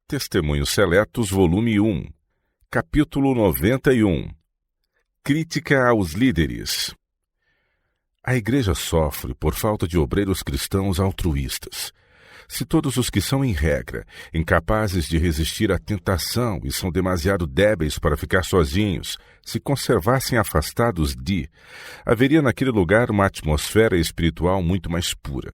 Testemunhos Seletos, volume 1, capítulo 91. Crítica aos líderes. A igreja sofre por falta de obreiros cristãos altruístas. Se todos os que são, em regra, incapazes de resistir à tentação e são demasiado débeis para ficar sozinhos, se conservassem afastados haveria naquele lugar uma atmosfera espiritual muito mais pura.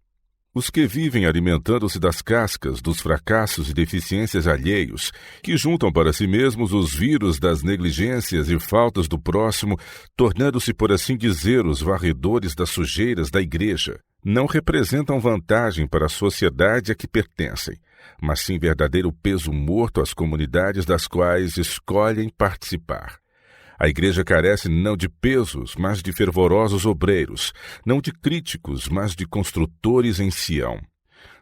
Os que vivem alimentando-se das cascas, dos fracassos e deficiências alheios, que juntam para si mesmos os vírus das negligências e faltas do próximo, tornando-se, por assim dizer, os varredores das sujeiras da igreja, não representam vantagem para a sociedade a que pertencem, mas sim verdadeiro peso morto às comunidades das quais escolhem participar. A igreja carece não de pesos, mas de fervorosos obreiros, não de críticos, mas de construtores em Sião.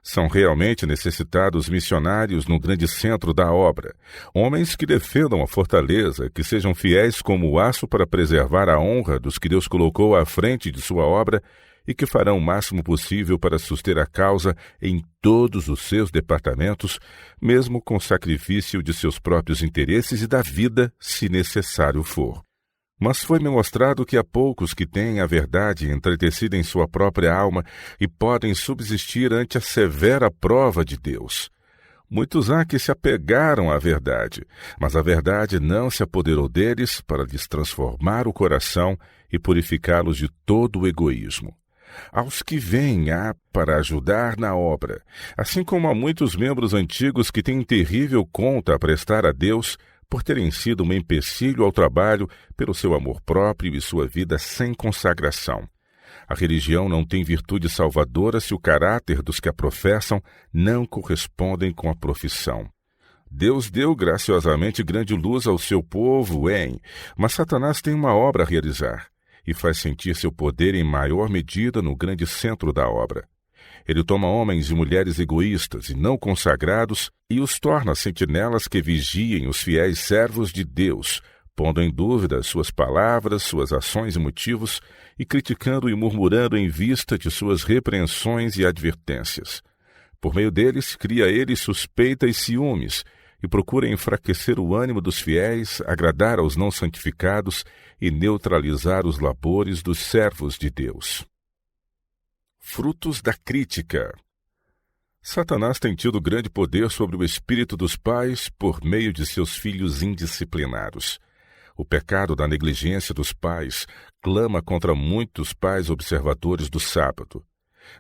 São realmente necessitados missionários no grande centro da obra, homens que defendam a fortaleza, que sejam fiéis como o aço para preservar a honra dos que Deus colocou à frente de sua obra e que farão o máximo possível para suster a causa em todos os seus departamentos, mesmo com sacrifício de seus próprios interesses e da vida, se necessário for. Mas foi-me mostrado que há poucos que têm a verdade entretecida em sua própria alma e podem subsistir ante a severa prova de Deus. Muitos há que se apegaram à verdade, mas a verdade não se apoderou deles para lhes transformar o coração e purificá-los de todo o egoísmo. Aos que vêm há para ajudar na obra, assim como há muitos membros antigos que têm terrível conta a prestar a Deus por terem sido um empecilho ao trabalho pelo seu amor próprio e sua vida sem consagração. A religião não tem virtude salvadora se o caráter dos que a professam não correspondem com a profissão. Deus deu graciosamente grande luz ao seu povo, mas Satanás tem uma obra a realizar e faz sentir seu poder em maior medida no grande centro da obra. Ele toma homens e mulheres egoístas e não consagrados e os torna sentinelas que vigiem os fiéis servos de Deus, pondo em dúvida suas palavras, suas ações e motivos, e criticando e murmurando em vista de suas repreensões e advertências. Por meio deles, cria ele suspeita e ciúmes, e procura enfraquecer o ânimo dos fiéis, agradar aos não santificados e neutralizar os labores dos servos de Deus. Frutos da crítica. Satanás tem tido grande poder sobre o espírito dos pais por meio de seus filhos indisciplinados. O pecado da negligência dos pais clama contra muitos pais observadores do sábado.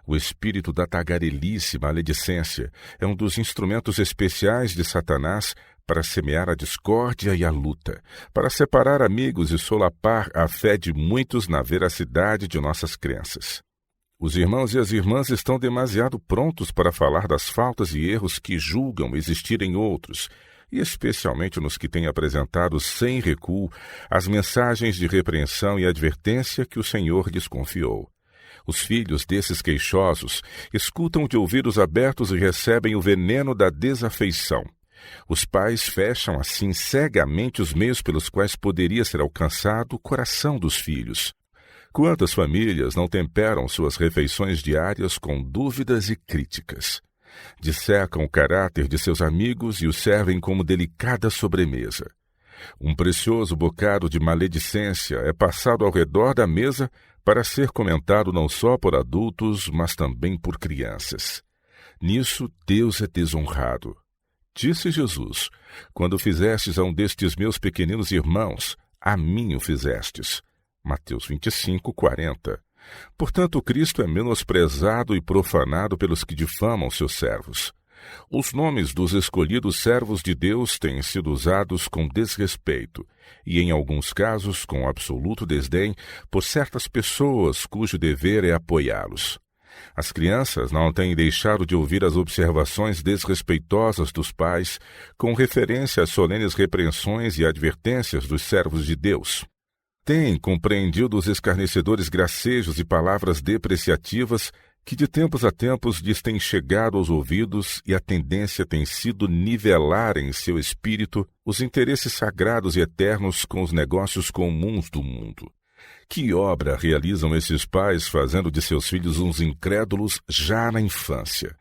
O espírito da tagarelice, maledicência, é um dos instrumentos especiais de Satanás para semear a discórdia e a luta, para separar amigos e solapar a fé de muitos na veracidade de nossas crenças. Os irmãos e as irmãs estão demasiado prontos para falar das faltas e erros que julgam existir em outros, e especialmente nos que têm apresentado sem recuo as mensagens de repreensão e advertência que o Senhor lhes confiou. Os filhos desses queixosos escutam de ouvidos abertos e recebem o veneno da desafeição. Os pais fecham assim cegamente os meios pelos quais poderia ser alcançado o coração dos filhos. Quantas famílias não temperam suas refeições diárias com dúvidas e críticas? Dissecam o caráter de seus amigos e o servem como delicada sobremesa. Um precioso bocado de maledicência é passado ao redor da mesa para ser comentado não só por adultos, mas também por crianças. Nisso Deus é desonrado. Disse Jesus: quando fizestes a um destes meus pequeninos irmãos, a mim o fizestes. Mateus 25, 40. Portanto, Cristo é menosprezado e profanado pelos que difamam seus servos. Os nomes dos escolhidos servos de Deus têm sido usados com desrespeito e, em alguns casos, com absoluto desdém por certas pessoas cujo dever é apoiá-los. As crianças não têm deixado de ouvir as observações desrespeitosas dos pais com referência às solenes repreensões e advertências dos servos de Deus. Têm compreendido os escarnecedores gracejos e palavras depreciativas que de tempos a tempos lhes têm chegado aos ouvidos e a tendência tem sido nivelar em seu espírito os interesses sagrados e eternos com os negócios comuns do mundo. Que obra realizam esses pais fazendo de seus filhos uns incrédulos já na infância?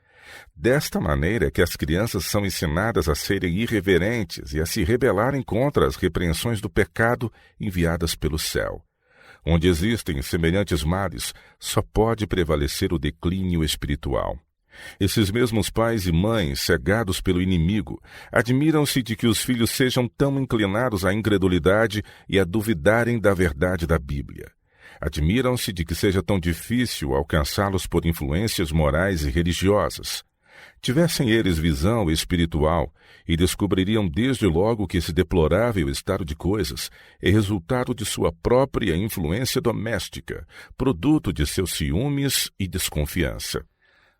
Desta maneira é que as crianças são ensinadas a serem irreverentes e a se rebelarem contra as repreensões do pecado enviadas pelo céu. Onde existem semelhantes males, só pode prevalecer o declínio espiritual. Esses mesmos pais e mães, cegados pelo inimigo, admiram-se de que os filhos sejam tão inclinados à incredulidade e a duvidarem da verdade da Bíblia. Admiram-se de que seja tão difícil alcançá-los por influências morais e religiosas. Tivessem eles visão espiritual e descobririam desde logo que esse deplorável estado de coisas é resultado de sua própria influência doméstica, produto de seus ciúmes e desconfiança.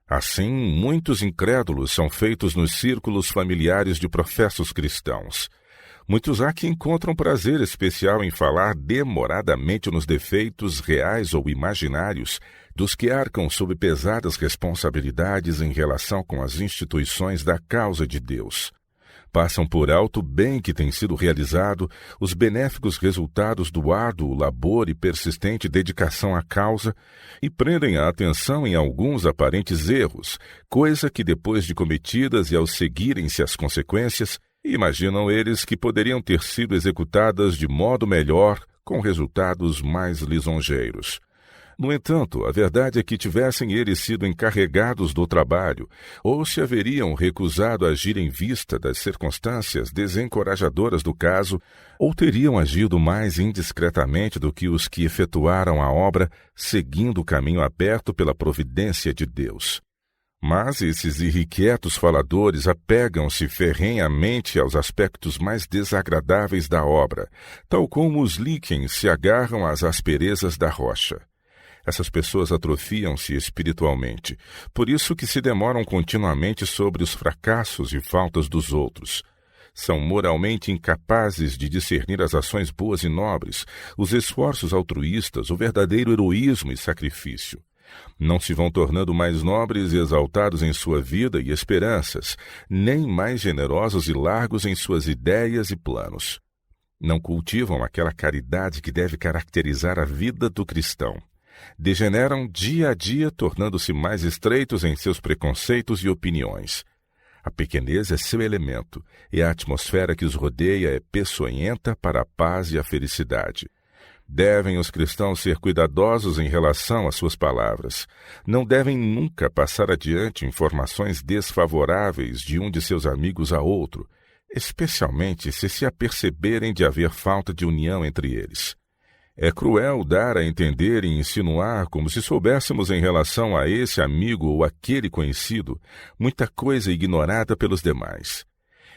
Assim, muitos incrédulos são feitos nos círculos familiares de professos cristãos. Muitos há que encontram prazer especial em falar demoradamente nos defeitos reais ou imaginários dos que arcam sob pesadas responsabilidades em relação com as instituições da causa de Deus. Passam por alto o bem que tem sido realizado, os benéficos resultados do árduo labor e persistente dedicação à causa, e prendem a atenção em alguns aparentes erros, coisa que depois de cometidas e ao seguirem-se as consequências, imaginam eles que poderiam ter sido executadas de modo melhor, com resultados mais lisonjeiros. No entanto, a verdade é que tivessem eles sido encarregados do trabalho, ou se haveriam recusado agir em vista das circunstâncias desencorajadoras do caso, ou teriam agido mais indiscretamente do que os que efetuaram a obra, seguindo o caminho aberto pela providência de Deus. Mas esses irrequietos faladores apegam-se ferrenhamente aos aspectos mais desagradáveis da obra, tal como os líquens se agarram às asperezas da rocha. Essas pessoas atrofiam-se espiritualmente, por isso que se demoram continuamente sobre os fracassos e faltas dos outros. São moralmente incapazes de discernir as ações boas e nobres, os esforços altruístas, o verdadeiro heroísmo e sacrifício. Não se vão tornando mais nobres e exaltados em sua vida e esperanças, nem mais generosos e largos em suas ideias e planos. Não cultivam aquela caridade que deve caracterizar a vida do cristão. Degeneram dia a dia, tornando-se mais estreitos em seus preconceitos e opiniões. A pequenez é seu elemento, e a atmosfera que os rodeia é peçonhenta para a paz e a felicidade. Devem os cristãos ser cuidadosos em relação às suas palavras. Não devem nunca passar adiante informações desfavoráveis de um de seus amigos a outro, especialmente se aperceberem de haver falta de união entre eles. É cruel dar a entender e insinuar como se soubéssemos em relação a esse amigo ou aquele conhecido muita coisa ignorada pelos demais.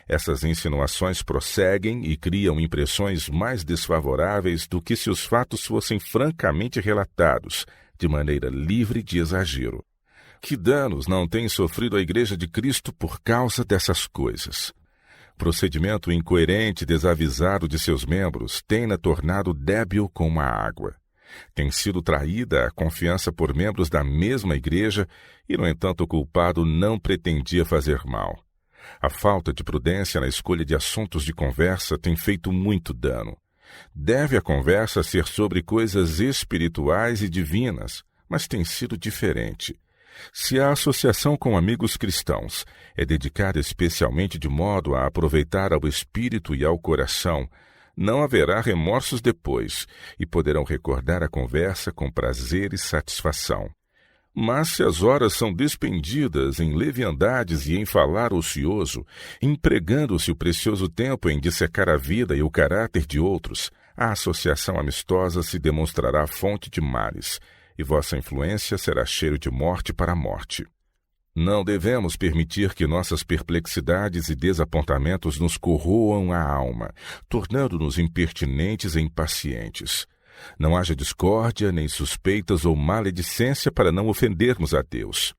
Essas insinuações prosseguem e criam impressões mais desfavoráveis do que se os fatos fossem francamente relatados, de maneira livre de exagero. Que danos não tem sofrido a Igreja de Cristo por causa dessas coisas? Procedimento incoerente e desavisado de seus membros tem-na tornado débil como a água. Tem sido traída a confiança por membros da mesma igreja e, no entanto, o culpado não pretendia fazer mal. A falta de prudência na escolha de assuntos de conversa tem feito muito dano. Deve a conversa ser sobre coisas espirituais e divinas, mas tem sido diferente. Se a associação com amigos cristãos é dedicada especialmente de modo a aproveitar ao espírito e ao coração, não haverá remorsos depois e poderão recordar a conversa com prazer e satisfação. Mas se as horas são despendidas em leviandades e em falar ocioso, empregando-se o precioso tempo em dissecar a vida e o caráter de outros, a associação amistosa se demonstrará fonte de males, e vossa influência será cheiro de morte para a morte. Não devemos permitir que nossas perplexidades e desapontamentos nos corroam a alma, tornando-nos impertinentes e impacientes. Não haja discórdia, nem suspeitas ou maledicência para não ofendermos a Deus.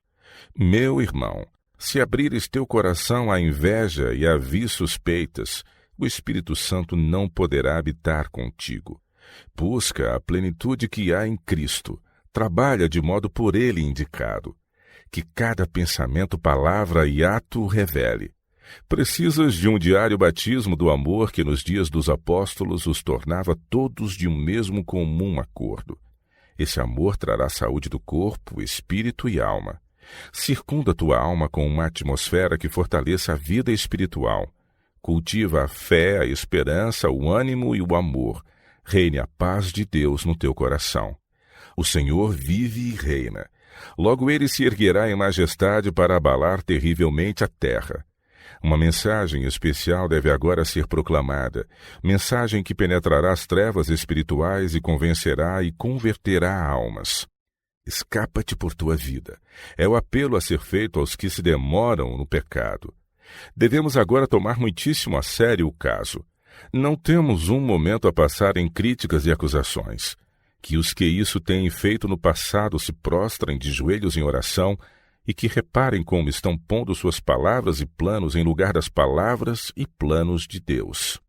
Meu irmão, se abrires teu coração à inveja e a vis suspeitas, o Espírito Santo não poderá habitar contigo. Busca a plenitude que há em Cristo. Trabalha de modo por ele indicado. Que cada pensamento, palavra e ato o revele. Precisas de um diário batismo do amor que nos dias dos apóstolos os tornava todos de um mesmo comum acordo. Esse amor trará saúde do corpo, espírito e alma. Circunda tua alma com uma atmosfera que fortaleça a vida espiritual. Cultiva a fé, a esperança, o ânimo e o amor. Reine a paz de Deus no teu coração. O Senhor vive e reina. Logo ele se erguerá em majestade para abalar terrivelmente a terra. Uma mensagem especial deve agora ser proclamada, mensagem que penetrará as trevas espirituais e convencerá e converterá almas. Escapa-te por tua vida. É o apelo a ser feito aos que se demoram no pecado. Devemos agora tomar muitíssimo a sério o caso. Não temos um momento a passar em críticas e acusações. Que os que isso têm feito no passado se prostrem de joelhos em oração e que reparem como estão pondo suas palavras e planos em lugar das palavras e planos de Deus.